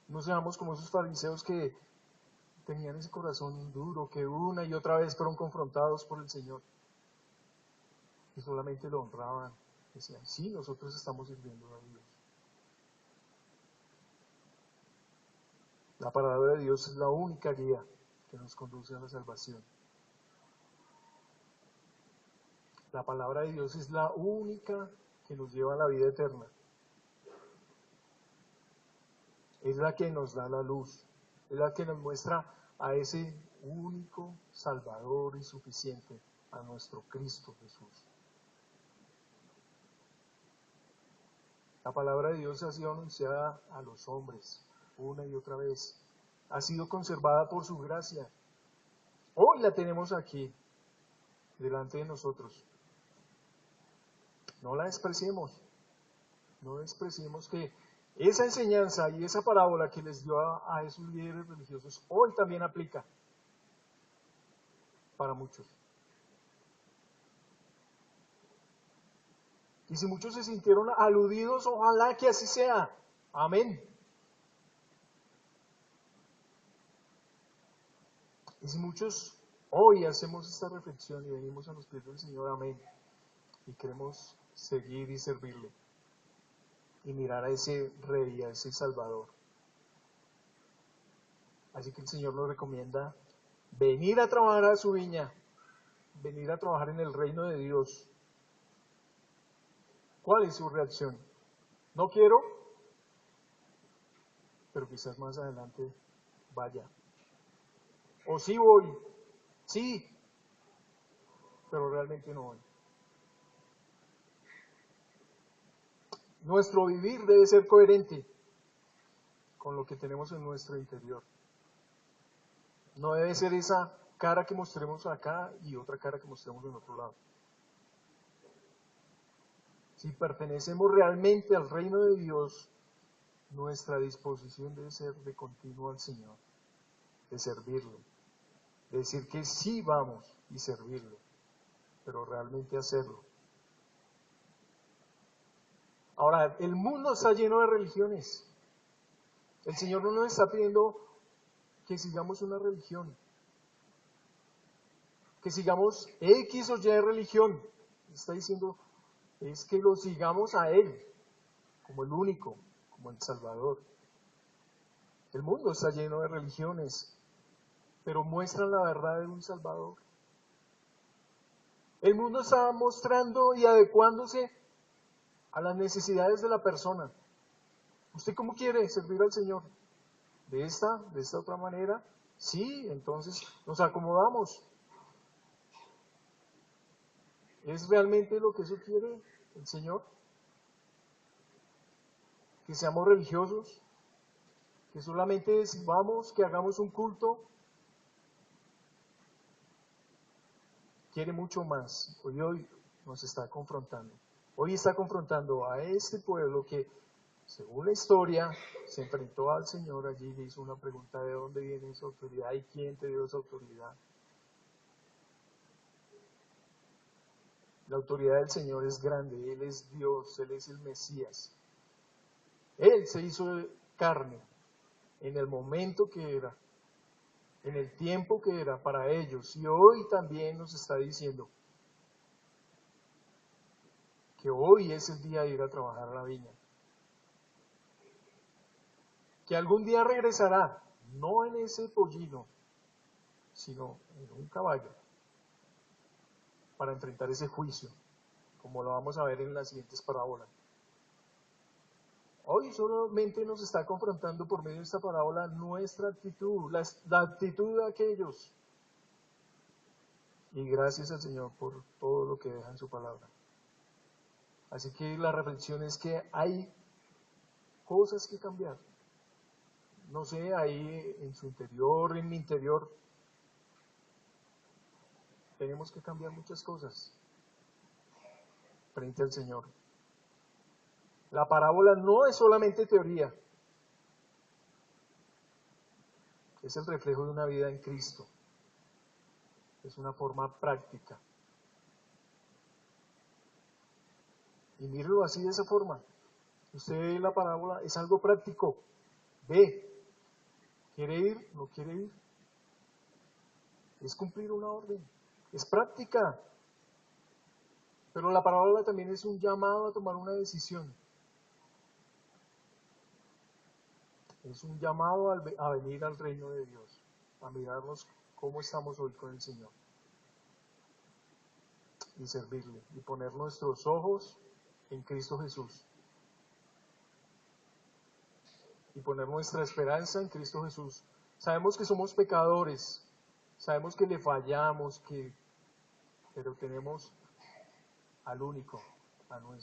No seamos como esos fariseos que tenían ese corazón duro, que una y otra vez fueron confrontados por el Señor. Y solamente lo honraban. Decían, sí, nosotros estamos sirviendo a Dios. La palabra de Dios es la única guía que nos conduce a la salvación. La palabra de Dios es la única que nos lleva a la vida eterna. Es la que nos da la luz. es la que nos muestra a ese único Salvador y suficiente, a nuestro Cristo Jesús. La palabra de Dios ha sido anunciada a los hombres una y otra vez. Ha sido conservada por su gracia. Hoy la tenemos aquí, delante de nosotros. No la despreciemos. No despreciemos que esa enseñanza y esa parábola que les dio a esos líderes religiosos hoy también aplica para muchos. Y si muchos se sintieron aludidos, ojalá que así sea. Amén. Y si muchos hoy hacemos esta reflexión y venimos a los pies del Señor, amén, y queremos seguir y servirle, y mirar a ese Rey, a ese Salvador. Así que el Señor nos recomienda venir a trabajar a su viña, venir a trabajar en el reino de Dios. ¿Cuál es su reacción? No quiero, pero quizás más adelante vaya. O sí voy, sí, pero realmente no voy. Nuestro vivir debe ser coherente con lo que tenemos en nuestro interior. No debe ser esa cara que mostremos acá y otra cara que mostremos en otro lado. Si pertenecemos realmente al reino de Dios, nuestra disposición debe ser de continuo al Señor, de servirle, de decir que sí vamos y servirle, pero realmente hacerlo. Ahora, el mundo está lleno de religiones. El Señor no nos está pidiendo que sigamos una religión, que sigamos X o Y religión. Está diciendo es que lo sigamos a Él, como el único, como el Salvador. El mundo está lleno de religiones, pero muestran la verdad de un Salvador. El mundo está mostrando y adecuándose a las necesidades de la persona. ¿Usted cómo quiere servir al Señor? ¿De esta otra manera? Sí, entonces nos acomodamos. ¿Es realmente lo que eso quiere el Señor? Que seamos religiosos, que solamente vamos, que hagamos un culto. Quiere mucho más. Hoy nos está confrontando. Hoy está confrontando a este pueblo que, según la historia, se enfrentó al Señor allí, le hizo una pregunta: ¿de dónde viene esa autoridad y quién te dio esa autoridad? La autoridad del Señor es grande, Él es Dios, Él es el Mesías. Él se hizo carne en el momento que era, en el tiempo que era para ellos, y hoy también nos está diciendo que hoy es el día de ir a trabajar a la viña. Que algún día regresará, no en ese pollino, sino en un caballo, para enfrentar ese juicio, como lo vamos a ver en las siguientes parábolas. Hoy solamente nos está confrontando por medio de esta parábola nuestra actitud, la actitud de aquellos. Y gracias al Señor por todo lo que deja en su palabra. Así que la reflexión es que hay cosas que cambiar. No sé, ahí en su interior, en mi interior, tenemos que cambiar muchas cosas frente al Señor. La parábola no es solamente teoría, es el reflejo de una vida en Cristo. Es una forma práctica. Y mírelo así, de esa forma. Usted ve la parábola, es algo práctico. Ve, ¿quiere ir? ¿No quiere ir? Es cumplir una orden. Es práctica. Pero la parábola también es un llamado a tomar una decisión. Es un llamado a venir al reino de Dios, a mirarnos cómo estamos hoy con el Señor y servirle y poner nuestros ojos en Cristo Jesús y poner nuestra esperanza en Cristo Jesús, Sabemos que somos pecadores, sabemos que le fallamos, pero tenemos al único, a nuestro